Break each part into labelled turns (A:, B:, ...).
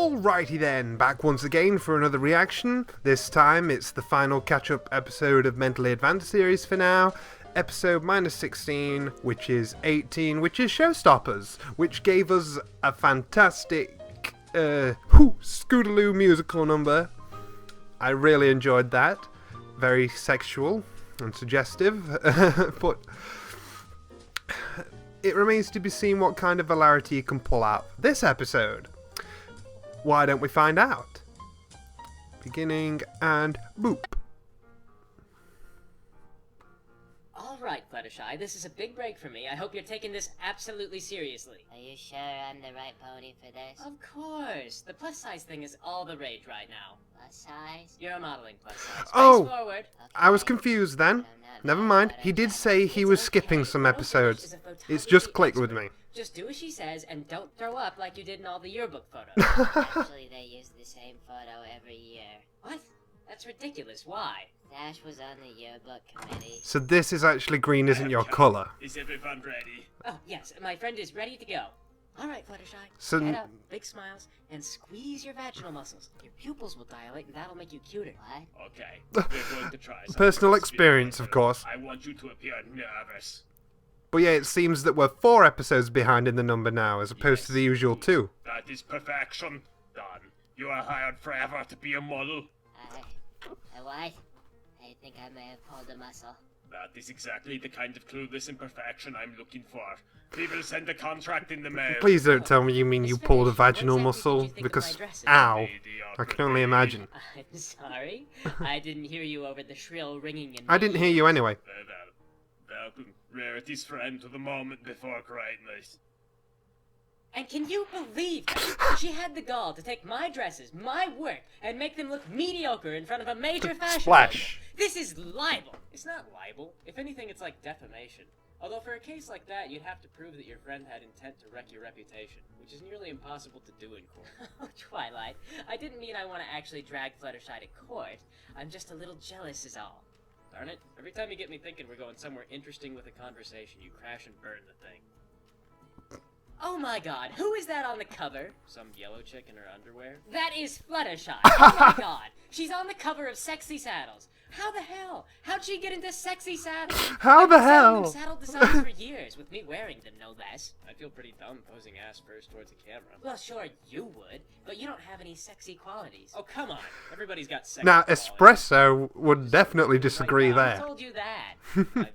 A: Alrighty then, back once again for another reaction. This time it's the final catch-up episode of Mentally Advanced series for now. Episode minus 16, which is 18, which is Showstoppers, which gave us a fantastic Scootaloo musical number. I really enjoyed that. Very sexual and suggestive, but it remains to be seen what kind of hilarity you can pull out this episode. Why don't we find out? Beginning and boop.
B: Alright, Fluttershy, this is a big break for me. I hope you're taking this absolutely seriously.
C: Are you sure I'm the right pony for this?
B: Of course. The plus size thing is all the rage right now.
C: Plus size?
B: You're modeling plus size.
A: Oh,
B: Face forward.
C: Okay.
A: I was confused then. Never mind, he did say he was skipping some episodes. It's just clicked with me.
B: Just do as she says and don't throw up like you did in all the yearbook photos.
C: Actually, they use the same photo every year.
B: What? That's ridiculous. Why?
C: Dash was on the yearbook committee.
A: So this is actually green isn't your colour.
D: Is everyone ready?
B: Oh, yes, my friend is ready to go. Alright, Fluttershy.
A: So
B: Head up, big smiles, and squeeze your vaginal muscles. Your pupils will dilate and that'll make you cuter.
C: What?
D: Okay, we're going to try something.
A: Personal experience, of course.
D: I want you to appear nervous.
A: But yeah, it seems that we're 4 episodes behind in the number now, as opposed to the usual 2.
D: That is perfection. Done. You are hired forever to be a model.
C: What? I think I may have pulled a muscle.
D: That is exactly the kind of clueless imperfection I'm looking for. We will send a contract in the mail.
A: Please don't tell me you mean you pulled a vaginal muscle, because, ow, I can only imagine.
B: I'm sorry. I didn't hear you over the shrill ringing in
A: I didn't hear you anyway.
D: Welcome, Rarity's friend, to the moment before greatness.
B: And can you believe that? She had the gall to take my dresses, my work, and make them look mediocre in front of a major fashion
A: Splash.
B: label. This is libel. It's not libel. If anything, it's like defamation. Although for a case like that, you'd have to prove that your friend had intent to wreck your reputation, which is nearly impossible to do in court. Oh, Twilight, I didn't mean I want to actually drag Fluttershy to court. I'm just a little jealous is all. Darn it, every time you get me thinking we're going somewhere interesting with a conversation, you crash and burn the thing. Oh my god, who is that on the cover? Some yellow chick in her underwear? That is Fluttershy. Oh my god, she's on the cover of Sexy Saddles. How the hell? How'd she get into Sexy Saddles?
A: How the
B: I've been
A: hell?
B: selling saddle designs for years, with me wearing them, no less. I feel pretty dumb posing ass first towards a camera. Well, sure, you would, but you don't have any sexy qualities. Oh, come on. Everybody's got sexy
A: Now,
B: qualities.
A: Espresso would definitely disagree
B: Right, I
A: there.
B: told you that.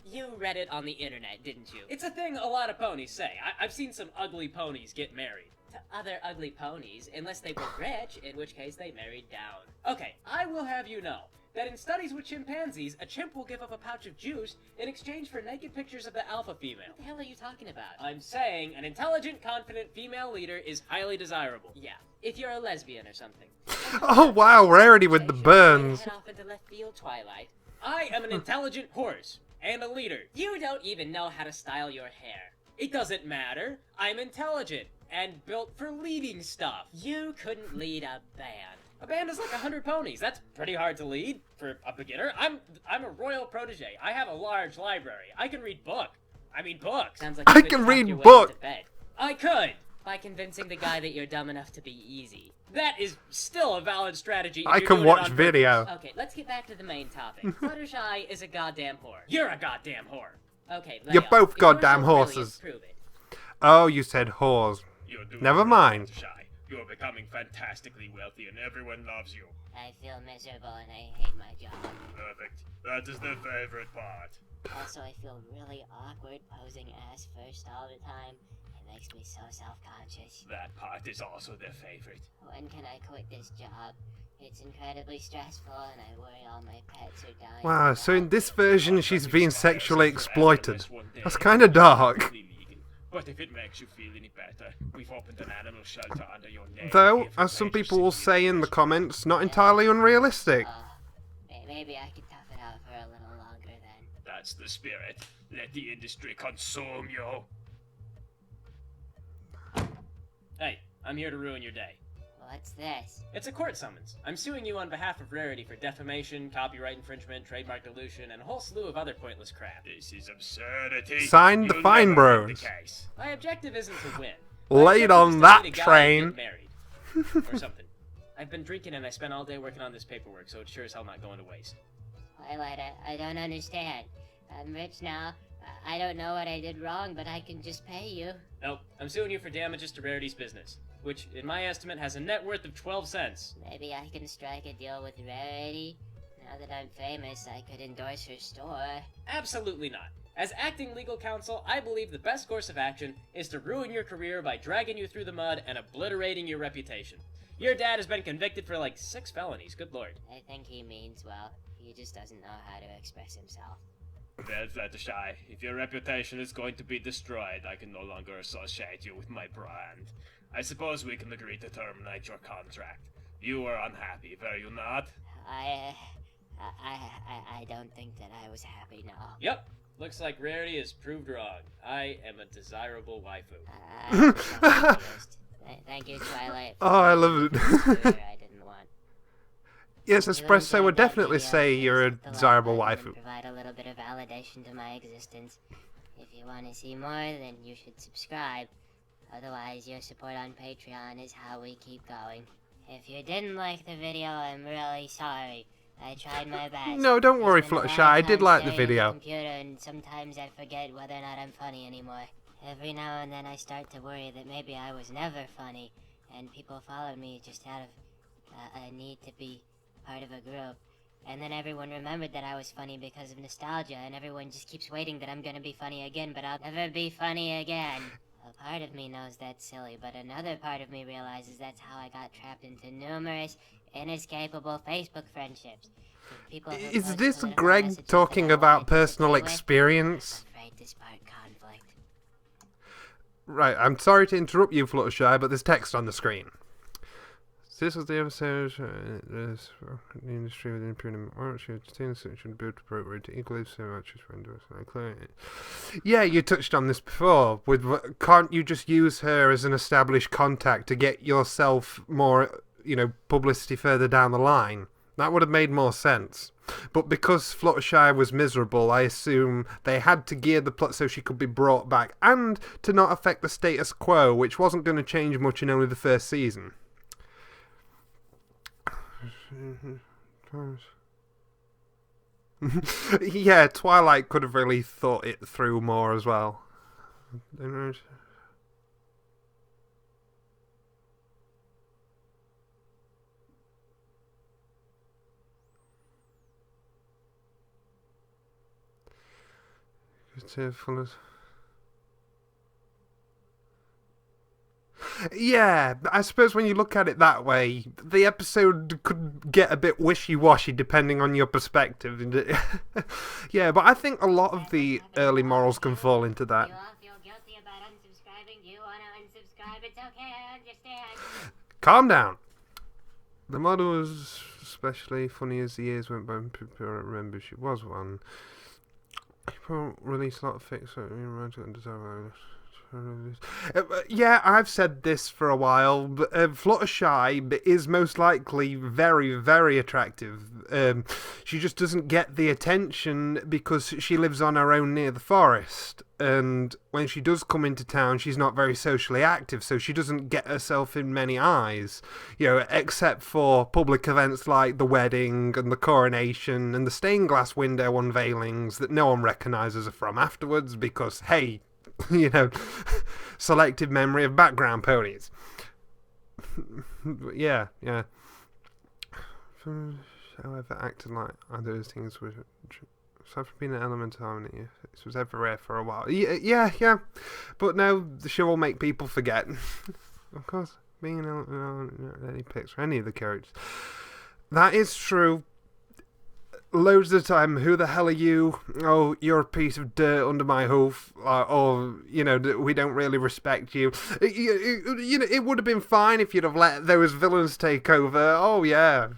B: You read it on the internet, didn't you? It's a thing a lot of ponies say. I've seen some ugly ponies get married. To other ugly ponies, unless they were rich, in which case they married down. Okay, I will have you know that in studies with chimpanzees, a chimp will give up a pouch of juice in exchange for naked pictures of the alpha female. What the hell are you talking about? I'm saying an intelligent, confident female leader is highly desirable. Yeah, if you're a lesbian or something.
A: Oh wow, Rarity with the burns.
B: Head off into left field, Twilight. I am an intelligent horse and a leader. You don't even know how to style your hair. It doesn't matter. I'm intelligent and built for leading stuff. You couldn't lead a band. A band is like 100 ponies. That's pretty hard to lead for a beginner. I'm a royal protege. I have a large library. I can read books. Sounds like you
A: I
B: could
A: can
B: talk
A: read
B: your way
A: book.
B: into bed. I could, by convincing the guy that you're dumb enough to be easy. That is still a valid strategy. If
A: I
B: you're
A: can
B: doing it
A: watch
B: on
A: video.
B: purpose. Okay, let's get back to the main topic. Fluttershy is a goddamn whore. You're a goddamn whore. Okay, lay
A: You're
B: off.
A: both
B: If you're
A: goddamn
B: so
A: horses.
B: brilliant, prove it.
A: Oh, you said whores.
D: You're doing
A: Never
D: great,
A: mind.
D: Fluttershy. You're becoming fantastically wealthy and everyone loves you.
C: I feel miserable and I hate my job.
D: Perfect. That is the favorite part.
C: Also, I feel really awkward posing ass first all the time. It makes me so self-conscious.
D: That part is also their favorite.
C: When can I quit this job? It's incredibly stressful and I worry all my pets are dying.
A: Wow, so in this version she's
D: That
A: being
D: expires
A: sexually
D: forever
A: exploited.
D: unless one day
A: That's
D: it
A: kinda
D: becomes
A: dark.
D: legally legal. But if it makes you feel any better, we've opened an animal shelter under your name.
A: Though,
D: here for
A: as some
D: major
A: people will
D: city
A: say in the
D: education.
A: comments, not entirely unrealistic.
C: Maybe I could tough it out for a little longer then.
D: That's the spirit. Let the industry consume you.
B: Hey, I'm here to ruin your day.
C: What's this?
B: It's a court summons. I'm suing you on behalf of Rarity for defamation, copyright infringement, trademark dilution, and a whole slew of other pointless crap.
D: This is absurdity.
A: Signed the
D: You'll
A: Fine
D: never win
A: Bros.
D: the case.
B: My objective isn't to win.
A: Laid
B: My
A: on
B: objective is to
A: that
B: meet a guy and
A: train.
B: get married. or something. I've been drinking and I spent all day working on this paperwork, so it's sure as hell not going to waste.
C: Twilight, I don't understand. I'm rich now. I don't know what I did wrong, but I can just pay you.
B: Nope, I'm suing you for damages to Rarity's business, which, in my estimate, has a net worth of 12 cents.
C: Maybe I can strike a deal with Rarity. Now that I'm famous, I could endorse her store.
B: Absolutely not. As acting legal counsel, I believe the best course of action is to ruin your career by dragging you through the mud and obliterating your reputation. Your dad has been convicted for like 6 felonies, good lord.
C: I think he means well. He just doesn't know how to express himself.
D: Well, Fluttershy, if your reputation is going to be destroyed, I can no longer associate you with my brand. I suppose we can agree to terminate your contract. You were unhappy, were you not?
C: I don't think that I was happy, no.
B: Yep, looks like Rarity is proved wrong. I am a desirable waifu.
C: Thank you, Twilight.
A: Oh, I love it.
C: I didn't want.
A: Yes, Espresso would definitely say you're a desirable waifu.
C: Provide a little bit of validation to my existence. If you want to see more, then you should subscribe. Otherwise, your support on Patreon is how we keep going. If you didn't like the video, I'm really sorry. I tried my best.
A: No, don't worry,
C: It's been a
A: Fluttershy.
C: long
A: I did
C: time
A: like the
C: staring at
A: video.
C: Computer, and sometimes I forget whether or not I'm funny anymore. Every now and then I start to worry that maybe I was never funny, and people followed me just out of a need to be part of a group. And then everyone remembered that I was funny because of nostalgia, and everyone just keeps waiting that I'm gonna be funny again, but I'll never be funny again. A part of me knows that's silly, but another part of me realizes that's how I got trapped into numerous, inescapable Facebook friendships. With people who
A: Is
C: post
A: this
C: political
A: Greg
C: messages
A: talking
C: that I
A: about
C: wanted to
A: personal
C: disagree with.
A: experience?
C: I'm afraid to spark conflict.
A: Right, I'm sorry to interrupt you, Fluttershy, but there's text on the screen. So this was the episode. The industry within improving ownership, should build appropriate to equally so much as when doing. Yeah, you touched on this before. Can't you just use her as an established contact to get yourself more, publicity further down the line? That would have made more sense. But because Fluttershy was miserable, I assume they had to gear the plot so she could be brought back, and to not affect the status quo, which wasn't going to change much in only the first season. Yeah, Twilight could have really thought it through more as well. Yeah, I suppose when you look at it that way, the episode could get a bit wishy-washy depending on your perspective. Yeah, but I think a lot of the early morals can fall into that.
C: You all feel guilty about unsubscribing? Do you want to unsubscribe? It's okay, I understand.
A: Calm down. The model was especially funny as the years went by and people remember she was one. People released a lot of fix and design. Yeah, I've said this for a while, but Fluttershy is most likely very, very attractive. She just doesn't get the attention because she lives on her own near the forest. And when she does come into town, she's not very socially active, so she doesn't get herself in many eyes. Except for public events like the wedding and the coronation and the stained glass window unveilings that no one recognises her from afterwards because, hey, selective memory of background ponies. yeah. However, acting like those things were aside from being an element of harmony, this was everywhere for a while. Yeah. But no, the show will make people forget. Of course, being an element of any picks for any of the characters. That is true. Loads of the time, who the hell are you? Oh, you're a piece of dirt under my hoof. Or, we don't really respect you. It would have been fine if you'd have let those villains take over. Oh, yeah.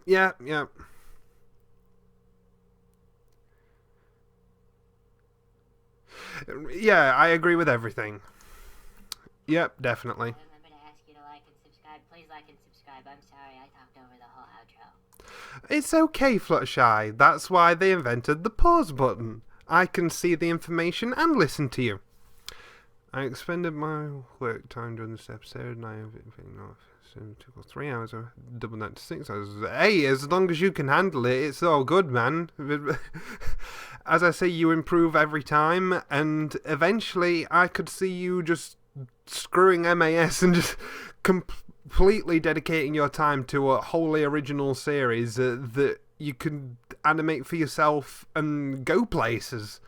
A: Yeah. Yeah, I agree with everything. Yep, definitely.
C: Remember to ask you to like and subscribe, please. please like and subscribe. I'm sorry I talked over the whole outro.
A: It's okay, Fluttershy. That's why they invented the pause button. I can see the information and listen to you. I expended my work time during this episode, and I have been off. So it took 3 hours, or double that to 6 hours. Hey, as long as you can handle it, it's all good, man. As I say, you improve every time, and eventually I could see you just screwing MAS and just completely dedicating your time to a wholly original series that you can animate for yourself and go places.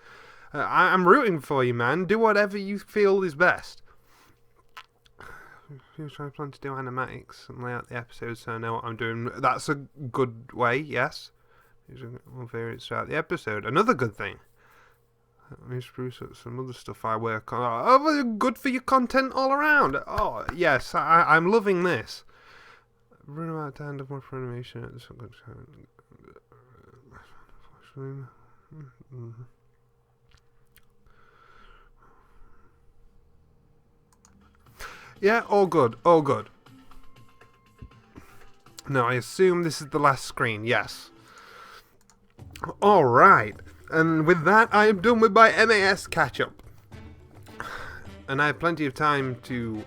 A: I'm rooting for you, man. Do whatever you feel is best. I plan to do animatics and lay out the episodes so I know what I'm doing. That's a good way, yes. We'll variants throughout the episode. Another good thing. Let me spruce up some other stuff I work on. Oh, good for your content all around. Oh, yes, I'm loving this. Run about to hand of more for animation. Yeah, all good, all good. Now, I assume this is the last screen, yes. Alright, and with that, I am done with my MAS catch-up. And I have plenty of time to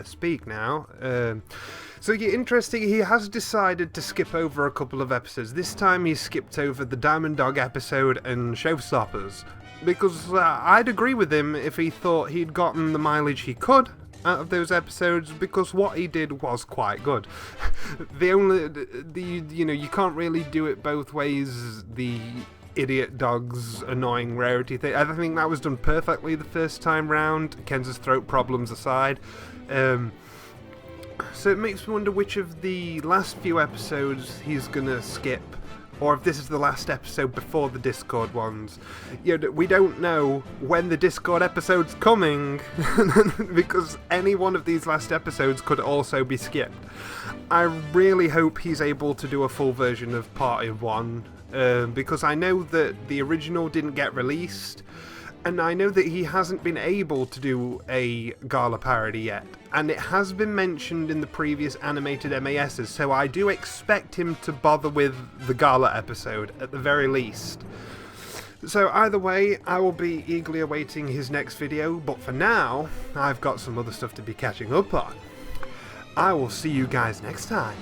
A: speak now. So, yeah, interesting, he has decided to skip over a couple of episodes. This time he skipped over the Diamond Dog episode and Showstoppers. Because I'd agree with him if he thought he'd gotten the mileage he could out of those episodes, because what he did was quite good. You can't really do it both ways. The idiot dog's annoying rarity thing, I think that was done perfectly the first time round, Kenz's throat problems aside. So it makes me wonder which of the last few episodes he's gonna skip, or if this is the last episode before the Discord ones. We don't know when the Discord episode's coming, because any one of these last episodes could also be skipped. I really hope he's able to do a full version of Party 1, because I know that the original didn't get released, and I know that he hasn't been able to do a Gala parody yet, and it has been mentioned in the previous animated MASs, so I do expect him to bother with the Gala episode, at the very least. So either way, I will be eagerly awaiting his next video, but for now, I've got some other stuff to be catching up on. I will see you guys next time.